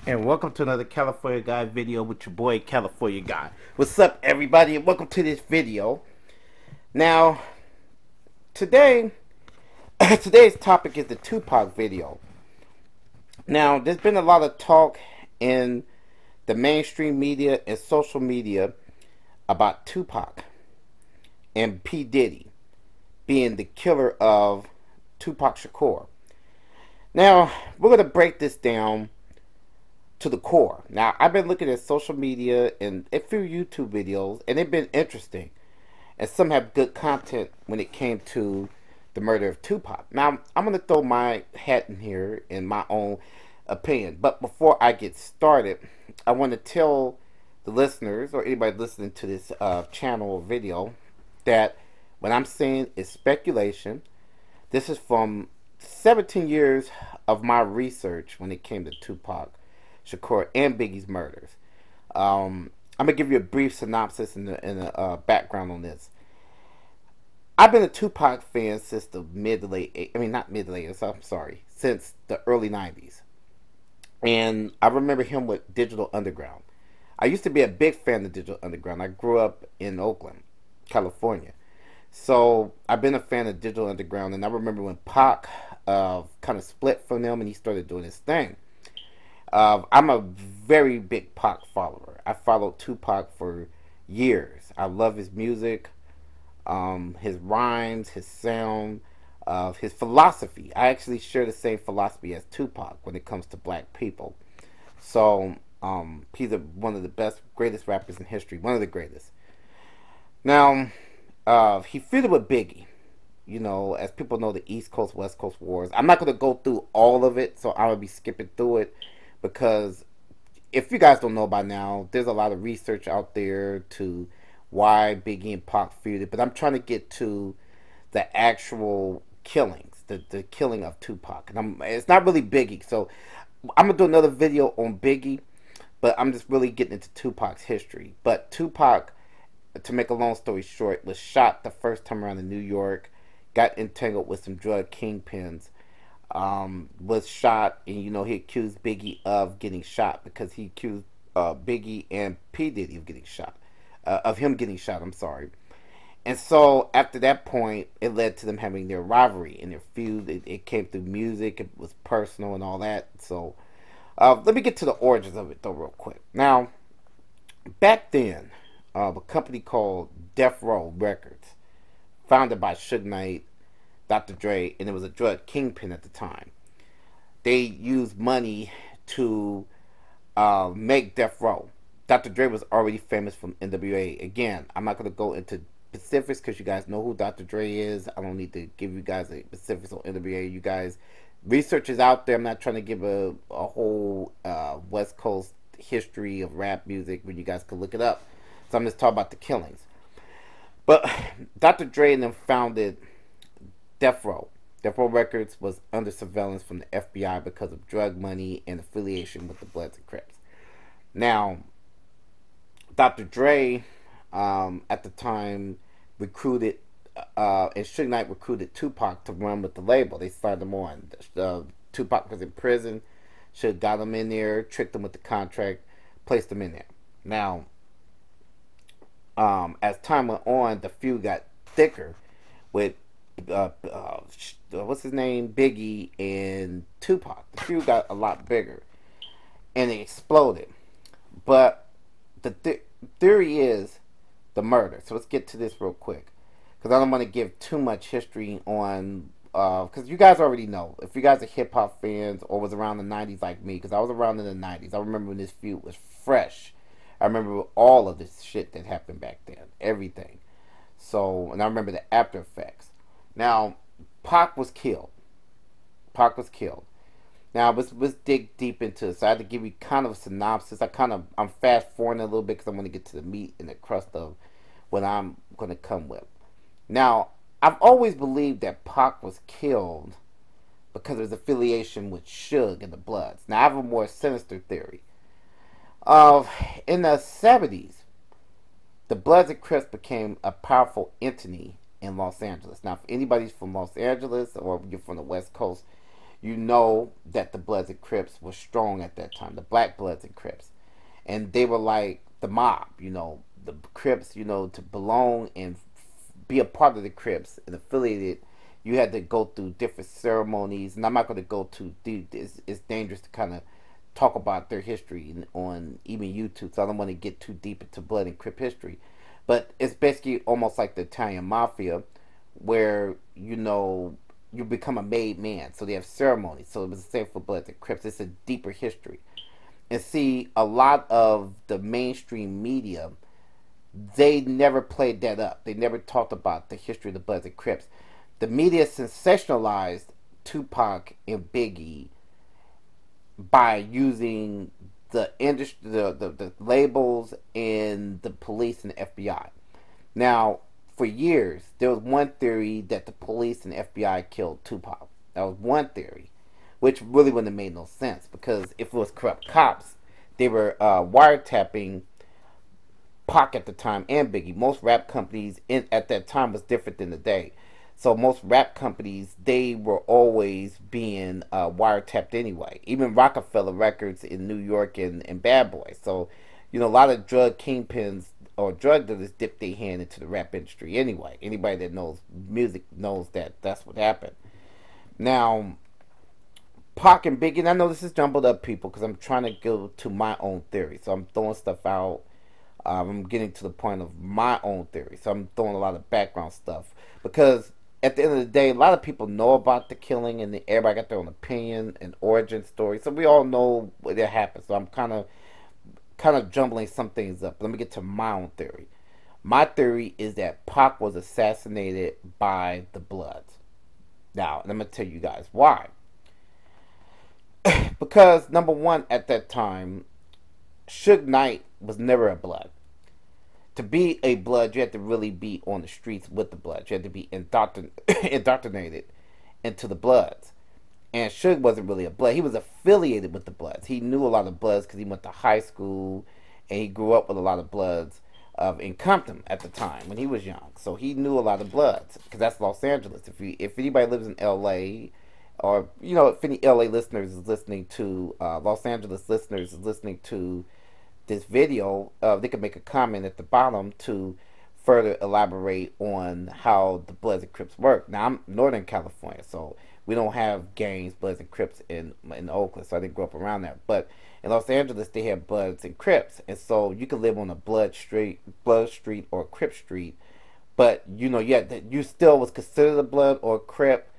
And welcome to another California Guy video with your boy California Guy. What's up, everybody, and welcome to this video. Now, today, today's topic is the Tupac video. Now, there's been a lot of talk in the mainstream media and social media about Tupac and P. Diddy being the killer of Tupac Shakur. Now, we're going to break this down to the core. Now, I've been looking at social media and a few YouTube videos, and they've been interesting. And some have good content when it came to the murder of Tupac. Now, I'm going to throw my hat in here in my own opinion. But before I get started, I want to tell the listeners or anybody listening to this channel or video that what I'm saying is speculation. This is from 17 years of my research when it came to Tupac Shakur and Biggie's murders. I'm gonna give you a brief synopsis and a background on this. I've been a Tupac fan since the mid to late, I mean not mid to late, I'm sorry, since the early 90s. And I remember him with Digital Underground. I used to be a big fan of Digital Underground. I grew up in Oakland, California. So I've been a fan of Digital Underground, and I remember when Pac kind of split from them and he started doing his thing. I'm a very big Pac follower. I followed Tupac for years. I love his music, his rhymes, his sound, his philosophy. I actually share the same philosophy as Tupac when it comes to black people. So he's one of the best, greatest rappers in history. One of the greatest. Now, he feuded with Biggie. You know, as people know, the East Coast, West Coast wars. I'm not going to go through all of it, so I'm going to be skipping through it. Because if you guys don't know by now, there's a lot of research out there to why Biggie and Pac feuded. But I'm trying to get to the actual killings, the killing of Tupac. And it's not really Biggie. So I'm going to do another video on Biggie. But I'm just really getting into Tupac's history. But Tupac, to make a long story short, was shot the first time around in New York. Got entangled with some drug kingpins. Was shot, and you know he accused Biggie of getting shot because he accused Biggie and P. Diddy of getting shot, of him getting shot. I'm sorry. And so after that point, it led to them having their rivalry and their feud. It came through music. It was personal and all that. So let me get to the origins of it though, real quick. Now, back then, a company called Death Row Records, founded by Suge Knight, Dr. Dre, and it was a drug kingpin at the time. They used money to make Death Row. Dr. Dre was already famous from NWA. Again, I'm not going to go into specifics because you guys know who Dr. Dre is. I don't need to give you guys the specifics on NWA. You guys, research is out there. I'm not trying to give a whole West Coast history of rap music when you guys can look it up. So I'm just talking about the killings. But Dr. Dre and them founded Death Row. Death Row Records was under surveillance from the FBI because of drug money and affiliation with the Bloods and Crips. Now, Dr. Dre, at the time, recruited, and Suge Knight recruited Tupac to run with the label. They signed him on. Tupac was in prison. Suge got him in there, tricked him with the contract, placed him in there. Now, as time went on, the feud got thicker with what's his name, Biggie and Tupac. The feud got a lot bigger, and it exploded. But the theory is the murder. So let's get to this real quick, because I don't want to give too much history on. Because you guys already know, if you guys are hip hop fans or was around the '90s like me, because I was around in the '90s. I remember when this feud was fresh. I remember all of this shit that happened back then, everything. So, and I remember the after effects. Now, Pac was killed. Pac was killed. Now, let's dig deep into it. So I had to give you kind of a synopsis. I'm fast forwarding a little bit because I'm going to get to the meat and the crust of what I'm going to come with. Now, I've always believed that Pac was killed because of his affiliation with Suge and the Bloods. Now, I have a more sinister theory. In the 70s, the Bloods and Crips became a powerful entity in Los Angeles. Now, if anybody's from Los Angeles or you're from the West Coast, you know that the Bloods and Crips were strong at that time, the Black Bloods and Crips. And they were like the mob, you know, the Crips, you know, to belong and be a part of the Crips and affiliated, you had to go through different ceremonies. And I'm not going to go too deep. It's dangerous to kind of talk about their history on even YouTube, so I don't want to get too deep into Blood and Crip history. But it's basically almost like the Italian Mafia, where, you know, you become a made man. So they have ceremonies. So it was the same for Bloods and Crips. It's a deeper history. And see, a lot of the mainstream media, they never played that up. They never talked about the history of the Bloods and Crips. The media sensationalized Tupac and Biggie by using the industry, the labels, and the police and the FBI. Now, for years, there was one theory that the police and the FBI killed Tupac. That was one theory, which really wouldn't have made no sense, because if it was corrupt cops, they were wiretapping Pac at the time and Biggie. Most rap companies at that time was different than today. So most rap companies, they were always being wiretapped anyway. Even Rockefeller Records in New York and Badboy. So, you know, a lot of drug kingpins or drug dealers dipped their hand into the rap industry anyway. Anybody that knows music knows that that's what happened. Now, Pac and Biggie, and I know this is jumbled up, people, because I'm trying to go to my own theory. So I'm throwing stuff out. I'm getting to the point of my own theory. So I'm throwing a lot of background stuff. Because at the end of the day, a lot of people know about the killing, and everybody got their own opinion and origin story. So we all know what happened. So I'm kind of jumbling some things up. Let me get to my own theory. My theory is that Pac was assassinated by the Bloods. Now, let me tell you guys why. Because, number one, at that time, Suge Knight was never a Blood. To be a Blood, you had to really be on the streets with the Bloods. You had to be indoctrinated into the Bloods. And Suge wasn't really a Blood. He was affiliated with the Bloods. He knew a lot of Bloods because he went to high school, and he grew up with a lot of Bloods in Compton at the time when he was young. So he knew a lot of Bloods, because that's Los Angeles. If anybody lives in L.A., or, you know, if any LA listeners is listening to, Los Angeles listeners is listening to this video, they can make a comment at the bottom to further elaborate on how the Bloods and Crips work. Now, I'm Northern California, so we don't have gangs, Bloods and Crips in Oakland, so I didn't grow up around there. But in Los Angeles, they have Bloods and Crips, and so you could live on a Blood Street or Crip Street, but, you know, you still was considered a Blood or a Crip.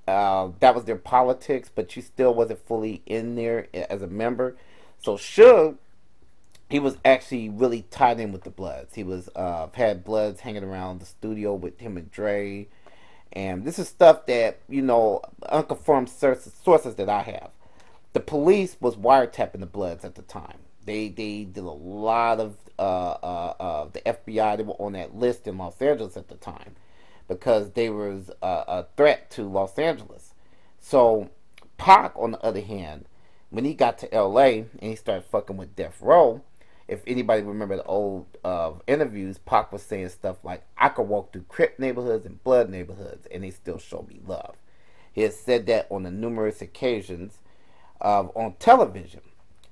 That was their politics, but you still wasn't fully in there as a member. So Suge, he was actually really tied in with the Bloods. He was had Bloods hanging around the studio with him and Dre, and this is stuff that, you know, unconfirmed sources that I have. The police was wiretapping the Bloods at the time. They did a lot of the FBI. They were on that list in Los Angeles at the time, because they was a threat to Los Angeles. So Pac, on the other hand, when he got to L.A. and he started fucking with Death Row, if anybody remember the old interviews, Pac was saying stuff like, I could walk through Crip neighborhoods and Blood neighborhoods and they still show me love. He has said that on the numerous occasions on television,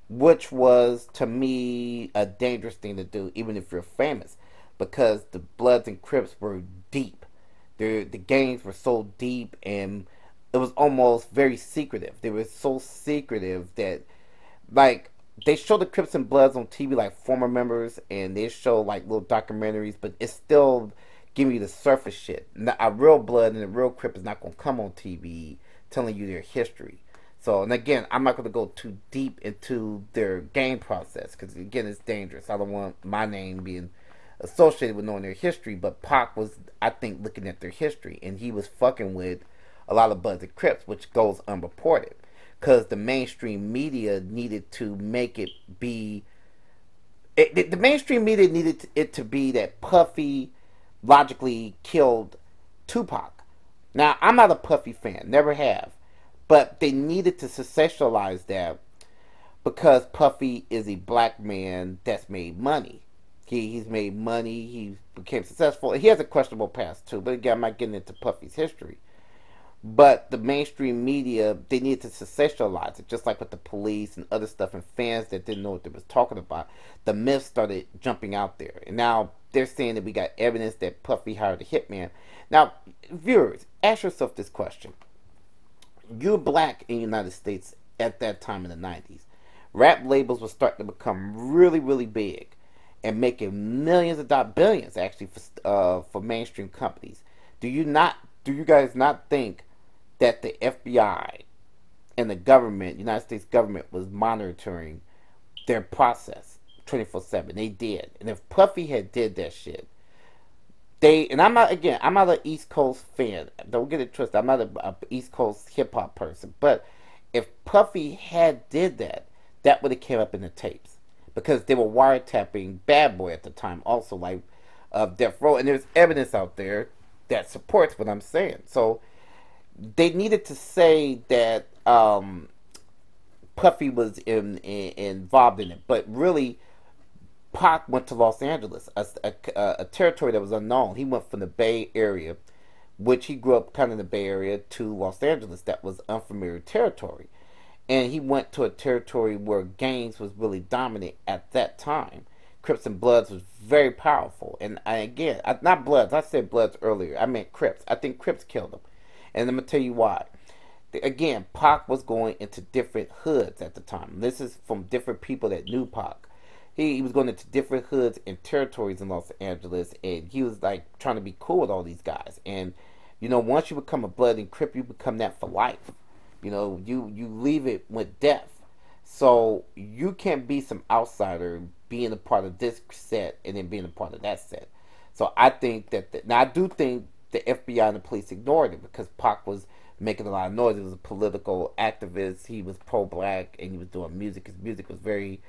which was, to me, a dangerous thing to do, even if you're famous, because the Bloods and Crips were deep. The gangs were so deep, and it was almost very secretive. They were so secretive that, like, they show the Crips and Bloods on TV like former members, and they show like little documentaries, but it's still giving you the surface shit. A real Blood and a real Crip is not going to come on TV telling you their history. So, and again, I'm not going to go too deep into their game process, because again, it's dangerous. I don't want my name being associated with knowing their history, but Pac was, I think, looking at their history, and he was fucking with a lot of Bloods and Crips, which goes unreported, because the mainstream media needed to make it be, the mainstream media needed it to be that Puffy logically killed Tupac. Now, I'm not a Puffy fan, never have, but they needed to sensationalize that, because Puffy is a black man that's made money. He's made money, he became successful, and he has a questionable past too, but again, I'm not getting into Puffy's history. But the mainstream media, they needed to sensationalize it, just like with the police and other stuff, and fans that didn't know what they was talking about. The myths started jumping out there, and now they're saying that we got evidence that Puffy hired a hitman. Now, viewers, ask yourself this question: you're black in the United States at that time in the '90s. Rap labels were starting to become really, really big, and making millions of dollars, billions actually, for mainstream companies. Do you not? Do you guys not think that the FBI and the government, United States government, was monitoring their process 24/7? They did. And if Puffy had did that shit, and I'm not, again, I'm not an East Coast fan. Don't get it twisted. I'm not a East Coast hip hop person. But if Puffy had did that, that would have came up in the tapes, because they were wiretapping Badboy at the time, also, like Death Row, and there's evidence out there that supports what I'm saying. So they needed to say that Puffy was involved in it, but really, Pac went to Los Angeles, a territory that was unknown. He went from the Bay Area, which he grew up kind of in the Bay Area, to Los Angeles, that was unfamiliar territory. And he went to a territory where gangs was really dominant at that time. Crips and Bloods was very powerful. And again, not Bloods, I said Bloods earlier, I meant Crips. I think Crips killed him. And I'm going to tell you why. Again, Pac was going into different hoods at the time. This is from different people that knew Pac. He was going into different hoods and territories in Los Angeles, and he was like trying to be cool with all these guys. And you know, once you become a Blood and Crip, you become that for life. You know, you leave it with death. So you can't be some outsider being a part of this set and then being a part of that set. So I think that now I do think the FBI and the police ignored it, because Pac was making a lot of noise. He was a political activist. He was pro-black, and he was doing music. His music was very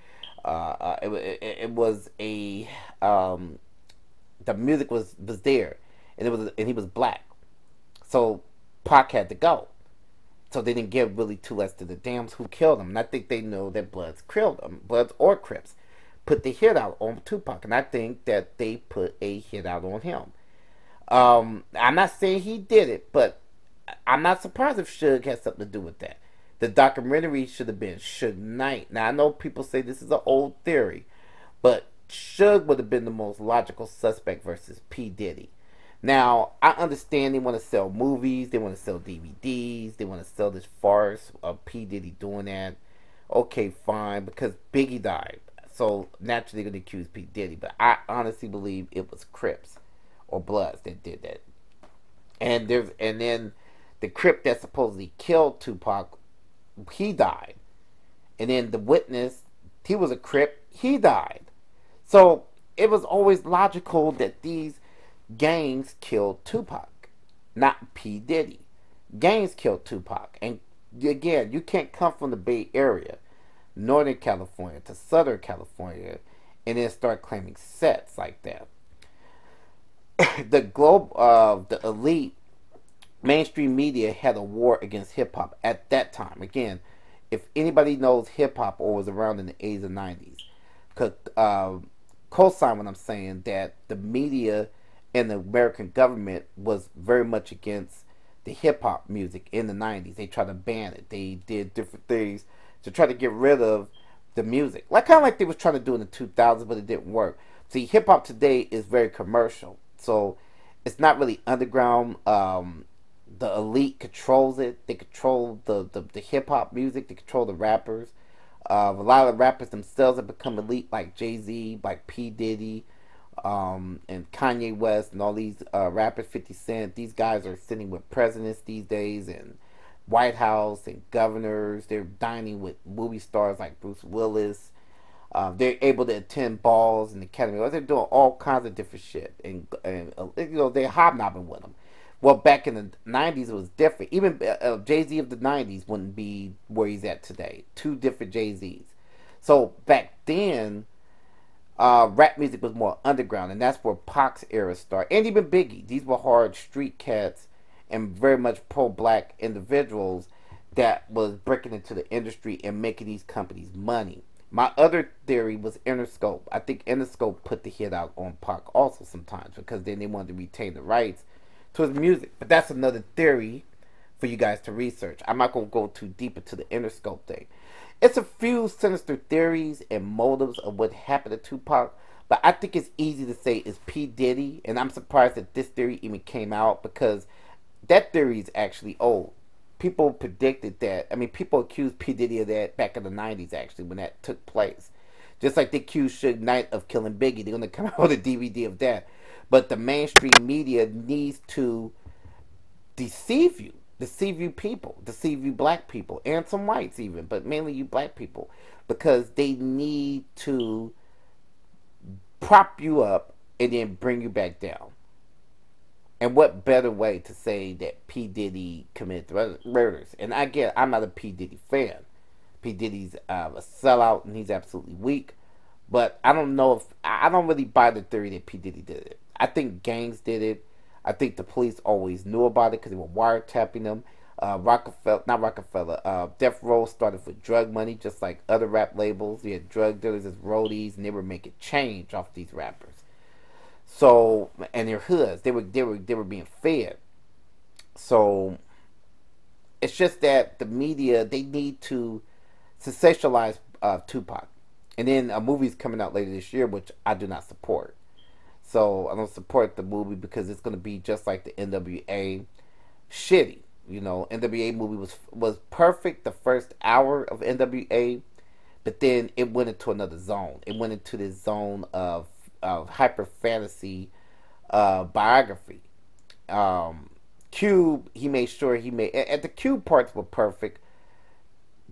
it was a the music was there, and he was black, so Pac had to go. So they didn't give really two less to the dams who killed him. And I think they know that Bloods killed him. Bloods or Crips put the hit out on Tupac, and I think that they put a hit out on him. I'm not saying he did it, but I'm not surprised if Suge had something to do with that. The documentary should have been Suge Knight. Now, I know people say this is an old theory, but Suge would have been the most logical suspect versus P. Diddy. Now, I understand they want to sell movies, they want to sell DVDs, they want to sell this farce of P. Diddy doing that. Okay, fine, because Biggie died. So, naturally, they're going to accuse P. Diddy. But I honestly believe it was Crips or Bloods that did that. And then the Crip that supposedly killed Tupac, he died. And then the witness, he was a Crip, he died. So it was always logical that these gangs killed Tupac, not P. Diddy. Gangs killed Tupac. And again, you can't come from the Bay Area, Northern California, to Southern California, and then start claiming sets like that. The elite mainstream media had a war against hip-hop at that time. Again, if anybody knows hip-hop or was around in the 80s and 90s, because co-sign what I'm saying, that the media and the American government was very much against the hip-hop music in the 90s. They tried to ban it. They did different things to try to get rid of the music. Kind of like they was trying to do in the 2000s, but it didn't work. See, hip-hop today is very commercial. So it's not really underground. The elite controls it. They control the hip-hop music. They control the rappers. A lot of the rappers themselves have become elite, like Jay-Z, like P. Diddy, and Kanye West, and all these rappers, 50 Cent. These guys are sitting with presidents these days, and White House, and governors. They're dining with movie stars like Bruce Willis. They're able to attend balls and Academy Awards. They're doing all kinds of different shit, and you know, they're hobnobbing with them. Well, back in the 90s, it was different. Even Jay-Z of the 90s wouldn't be where he's at today. Two different Jay-Z's. So back then, rap music was more underground, and that's where Pac's era started. And even Biggie. These were hard street cats and very much pro-black individuals that was breaking into the industry and making these companies money. My other theory was Interscope. I think Interscope put the hit out on Pac also sometimes, because then they wanted to retain the rights to his music. But that's another theory for you guys to research. I'm not going to go too deep into the Interscope thing. It's a few sinister theories and motives of what happened to Tupac, but I think it's easy to say it's P. Diddy, and I'm surprised that this theory even came out, because that theory is actually old. People predicted that. I mean, people accused P. Diddy of that back in the 90s, actually, when that took place. Just like they accused Suge Knight of killing Biggie. They're going to come out with a DVD of that. But the mainstream media needs to deceive you. Deceive you people. Deceive you black people. And some whites even. But mainly you black people. Because they need to prop you up and then bring you back down. And what better way to say that P. Diddy committed murders? And again, I'm not a P. Diddy fan. P. Diddy's a sellout and he's absolutely weak. But I don't know if... I don't really buy the theory that P. Diddy did it. I think gangs did it. I think the police always knew about it because they were wiretapping them. Death Row started with drug money, just like other rap labels. You had drug dealers as roadies, and they were making change off these rappers. So, and their hoods, they were being fed. So, it's just that the media, they need to sensationalize Tupac. And then a movie's coming out later this year, which I do not support. So, I don't support the movie because it's going to be just like the NWA. Shitty. You know, NWA movie was perfect the first hour of NWA, but then it went into another zone. It went into this zone of hyper fantasy biography. Cube, he made sure he made... And the Cube parts were perfect,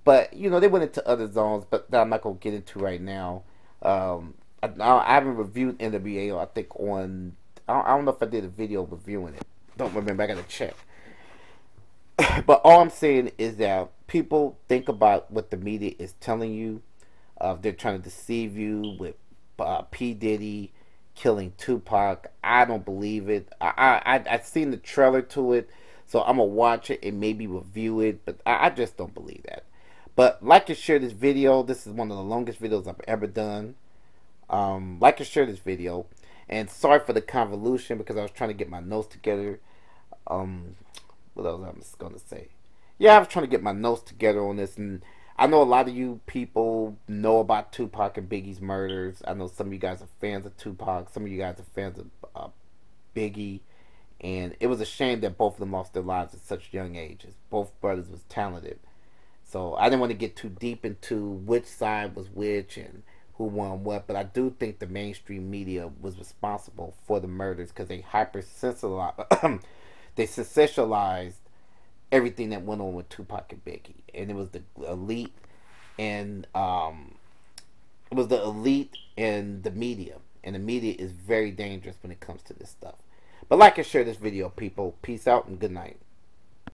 but, you know, they went into other zones, but that I'm not going to get into right now. I haven't reviewed NWA, I think, on... I don't know if I did a video reviewing it. Don't remember, I got to check. But all I'm saying is that people think about what the media is telling you. They're trying to deceive you with P. Diddy killing Tupac. I don't believe it. I've seen the trailer to it, so I'm going to watch it and maybe review it, but I just don't believe that. But like and share this video. This is one of the longest videos I've ever done. Like and share this video. And sorry for the convolution because I was trying to get my notes together. What else I'm just going to say? Yeah, I was trying to get my notes together on this, and I know a lot of you people know about Tupac and Biggie's murders. I know some of you guys are fans of Tupac. Some of you guys are fans of Biggie. And it was a shame that both of them lost their lives at such young ages. Both brothers was talented. So I didn't want to get too deep into which side was which and who won what. But I do think the mainstream media was responsible for the murders because they hyper-sensationalized... They sensationalized everything that went on with Tupac and Biggie, and it was the elite, and the media, and the media is very dangerous when it comes to this stuff. But like and share this video, people. Peace out and good night.